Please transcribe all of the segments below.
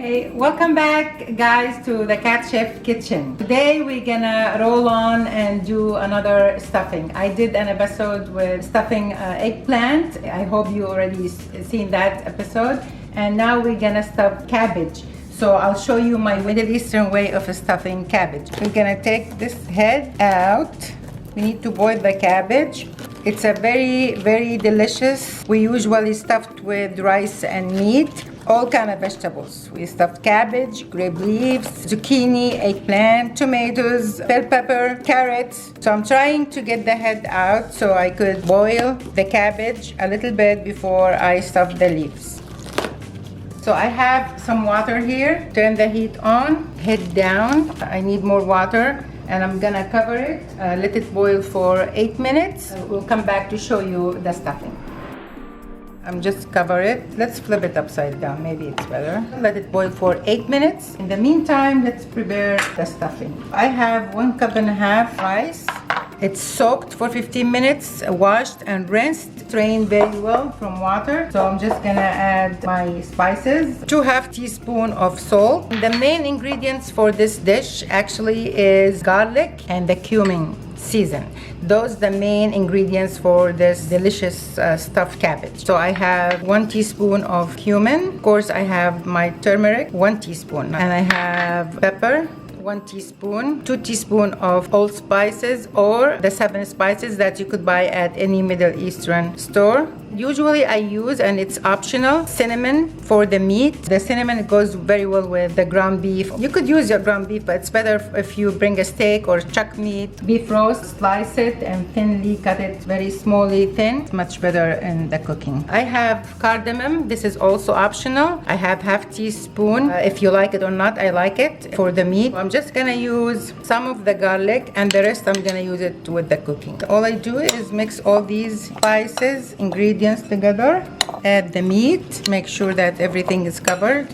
Hey, welcome back guys to the Cat Chef Kitchen. Today we're gonna roll on and do another stuffing. I did an episode with stuffing eggplant. I hope you already seen that episode. And now we're gonna stuff cabbage. So I'll show you my Middle Eastern way of stuffing cabbage. We're gonna take this head out. We need to boil the cabbage. It's a very delicious. We usually stuffed with rice and meat, all kind of vegetables. We stuffed cabbage, grape leaves, zucchini, eggplant, tomatoes, bell pepper, carrots. So I'm trying to get the head out so I could boil the cabbage a little bit before I stuff the leaves. So I have some water here. Turn the heat on, head down. I need more water. And I'm gonna cover it, let it boil for 8 minutes. We'll come back to show you the stuffing. I'm just cover it. Let's flip it upside down, maybe it's better. Let it boil for 8 minutes. In the meantime, let's prepare the stuffing. I have 1.5 cups rice. It's soaked for 15 minutes, washed and rinsed, drained very well from water. So I'm just gonna add my spices. 2.5 teaspoons of salt. The main ingredients for this dish actually is garlic and the cumin season. Those are the main ingredients for this delicious stuffed cabbage. So I have 1 teaspoon of cumin. Of course, I have my turmeric, 1 teaspoon. And I have pepper, 1 teaspoon, 2 teaspoons of allspices or the 7 spices that you could buy at any Middle Eastern store. Usually I use, and it's optional, cinnamon for the meat. The cinnamon goes very well with the ground beef. You could use your ground beef, but it's better if you bring a steak or chuck meat. Beef roast, slice it and thinly cut it very smallly thin. It's much better in the cooking. I have cardamom. This is also optional. I have 1/2 teaspoon. If you like it or not, I like it for the meat. I'm just gonna use some of the garlic and the rest I'm gonna use it with the cooking. All I do is mix all these spices, ingredients together, add the meat, make sure that everything is covered.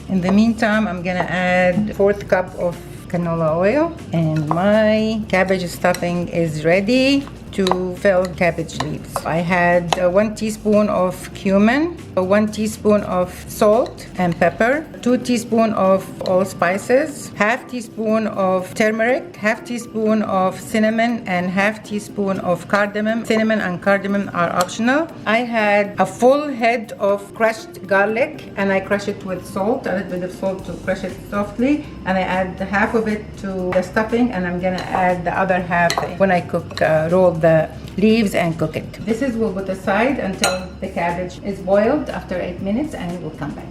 In the meantime, I'm gonna add 1/4 cup of canola oil, and my cabbage stuffing is ready to fill cabbage leaves. I had 1 teaspoon of cumin, 1 teaspoon of salt and pepper, 2 teaspoons of allspices, 1/2 teaspoon of turmeric, 1/2 teaspoon of cinnamon, and 1/2 teaspoon of cardamom. Cinnamon and cardamom are optional. I had a full head of crushed garlic, and I crush it with salt, a little bit of salt to crush it softly, and I add half of it to the stuffing, and I'm gonna add the other half when I cook, roll the leaves and cook it. This is we'll put aside until the cabbage is boiled after 8 minutes, and we'll come back.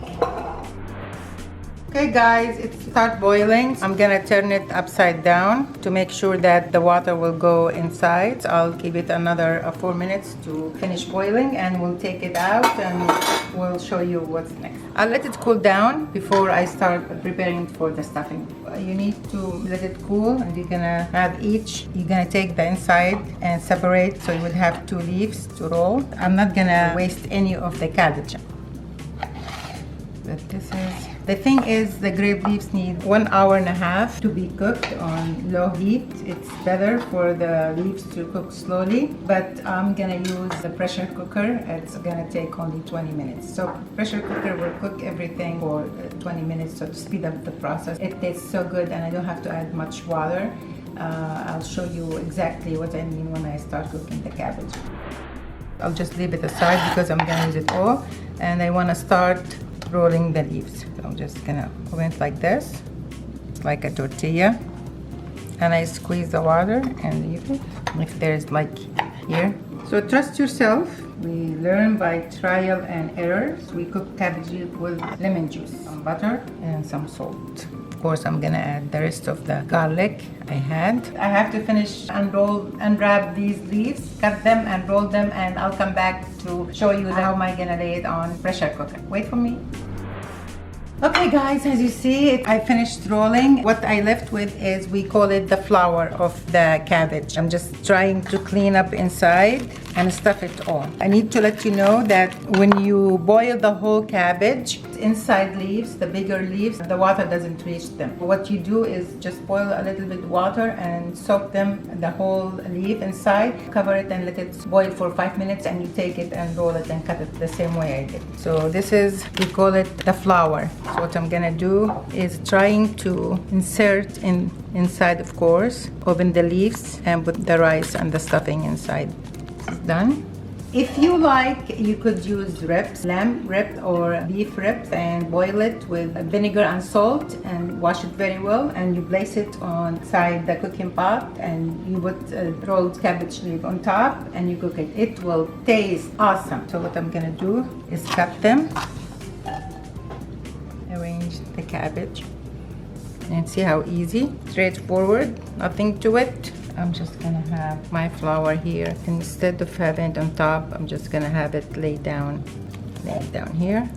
Okay guys, it start boiling. I'm gonna turn it upside down to make sure that the water will go inside. I'll give it another 4 minutes to finish boiling, and we'll take it out and we'll show you what's next. I'll let it cool down before I start preparing for the stuffing. You need to let it cool, and you're gonna have you're gonna take the inside and separate, so you would have 2 leaves to roll. I'm not gonna waste any of the cabbage. But the thing is, the grape leaves need 1.5 hours to be cooked on low heat. It's better for the leaves to cook slowly, but I'm gonna use the pressure cooker. It's gonna take only 20 minutes. So pressure cooker will cook everything for 20 minutes, so to speed up the process. It tastes so good, and I don't have to add much water. I'll show you exactly what I mean when I start cooking the cabbage. I'll just leave it aside because I'm gonna use it all, and I wanna start rolling the leaves. So I'm just gonna open it like this, like a tortilla, and I squeeze the water and leave it if there's like here. So trust yourself. We learn by trial and error. We cook cabbage with lemon juice, some butter, and some salt. Of course, I'm gonna add the rest of the garlic I had. I have to finish unwrap these leaves, cut them and roll them, and I'll come back to show you how am I gonna lay it on pressure cooker. Wait for me. Okay guys, as you see, I finished rolling. What I left with is, we call it the flour of the cabbage. I'm just trying to clean up inside. and stuff it all. I need to let you know that when you boil the whole cabbage, inside leaves, the bigger leaves, the water doesn't reach them. What you do is just boil a little bit water and soak them, the whole leaf inside, cover it and let it boil for 5 minutes, and you take it and roll it and cut it the same way I did. So this is, we call it the flour. So what I'm gonna do is trying to insert inside, of course, open the leaves and put the rice and the stuffing inside. This is done. If you like, you could use ribs, lamb ribs or beef ribs, and boil it with vinegar and salt and wash it very well, and you place it on side the cooking pot and you put rolled cabbage leaf on top and you cook it. It will taste awesome. So what I'm gonna do is cut them, arrange the cabbage, and see how easy, straightforward, nothing to it. I'm just gonna have my flour here. Instead of having it on top, I'm just gonna have it laid down here.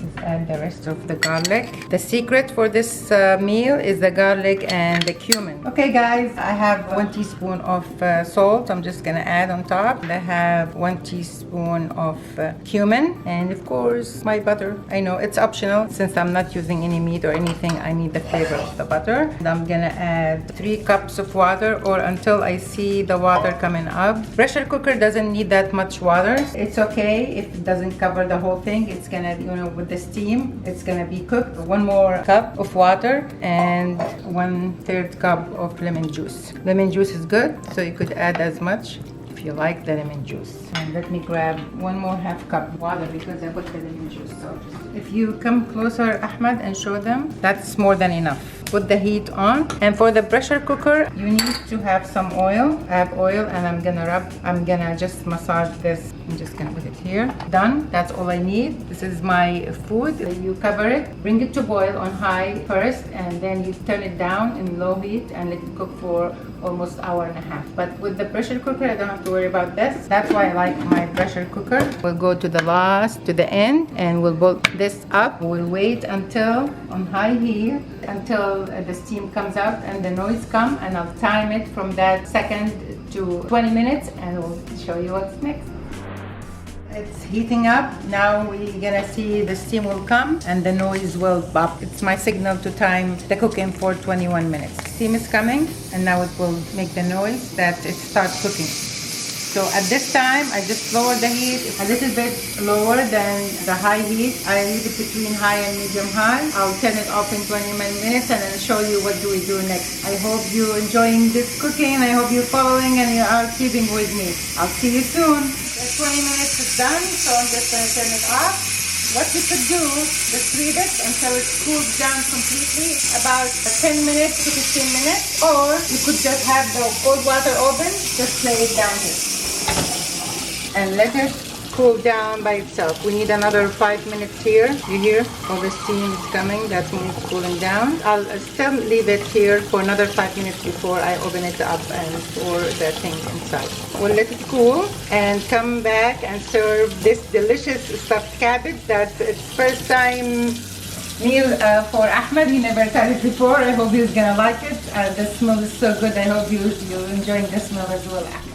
Let's add the rest of the garlic. The secret for this meal is the garlic and the cumin. Okay guys, I have 1 teaspoon of salt. I'm just gonna add on top. I have 1 teaspoon of cumin, and of course my butter. I know it's optional since I'm not using any meat or anything. I need the flavor of the butter. And I'm gonna add 3 cups of water, or until I see the water coming up. Pressure cooker doesn't need that much water. It's okay if it doesn't cover the whole thing. It's gonna, you know, with the steam, it's gonna be cooked. 1 more cup of water and 1/3 cup of lemon juice. Lemon juice is good, so you could add as much if you like the lemon juice. And let me grab 1 more half cup water because I put the lemon juice. So if you come closer, Ahmed, and show them, that's more than enough. Put the heat on, and for the pressure cooker you need to have some oil. I have oil and I'm gonna just massage this. I'm just gonna put it here. Done. That's all I need. This is my food. You cover it, bring it to boil on high first, and then you turn it down in low heat and let it cook for almost an hour and a half. But with the pressure cooker, I don't have to worry about this. That's why I like my pressure cooker. We'll go to the last, to the end, and we'll boil this up. We'll wait until on high heat until the steam comes out and the noise comes, and I'll time it from that second to 20 minutes, and we'll show you what's next. It's heating up. Now we're gonna see the steam will come and the noise will pop. It's my signal to time the cooking for 21 minutes. Steam is coming, and now it will make the noise that it starts cooking. So at this time, I just lower the heat a little bit lower than the high heat. I leave it between high and medium high. I'll turn it off in 21 minutes and then show you what do we do next. I hope you're enjoying this cooking. I hope you're following and you are keeping with me. I'll see you soon. The 20 minutes is done, so I'm just going to turn it off. What you could do, just leave it until it cools down completely, about 10 minutes to 15 minutes, or you could just have the cold water open, just lay it down here and let it cool down by itself. We need another 5 minutes here. You hear all the steam is coming. That's when it's cooling down. I'll still leave it here for another 5 minutes before I open it up and pour the thing inside. We'll let it cool and come back and serve this delicious stuffed cabbage. That's its first time meal for Ahmed. He never tried it before. I hope he's gonna like it. The smell is so good. I hope you're enjoying the smell as well, Ahmed.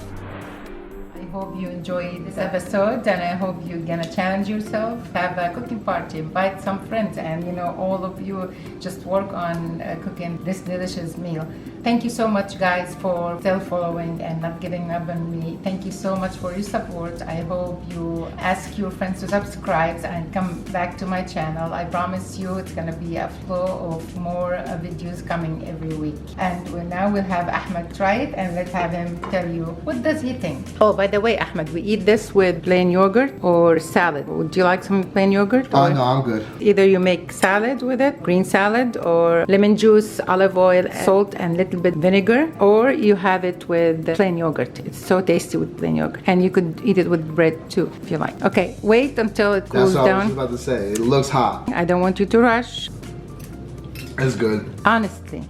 I hope you enjoyed this episode, and I hope you're gonna challenge yourself, have a cooking party, invite some friends, and you know, all of you just work on cooking this delicious meal. Thank you so much guys for still following and not giving up on me. Thank you so much for your support. I hope you ask your friends to subscribe and come back to my channel. I promise you it's gonna be a flow of more videos coming every week. And now we'll have Ahmed try it, and let's have him tell you what does he think. Oh, by the way, Ahmed, we eat this with plain yogurt or salad. Would you like some plain yogurt? Oh no, I'm good. Either you make salad with it, green salad, or lemon juice, olive oil, salt, and little bit vinegar, or you have it with plain yogurt. It's so tasty with plain yogurt, and you could eat it with bread too if you like. Okay, wait until it cools down. That's what I was about to say. It looks hot. I don't want you to rush. It's good. Honestly,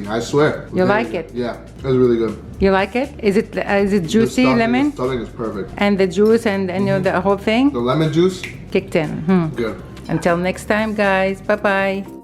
I swear. You like it? Yeah, it's really good. You like it? Is it juicy, lemon? The stuffing is perfect. And the juice and you know, the whole thing? The lemon juice? Kicked in. Good. Until next time, guys. Bye-bye.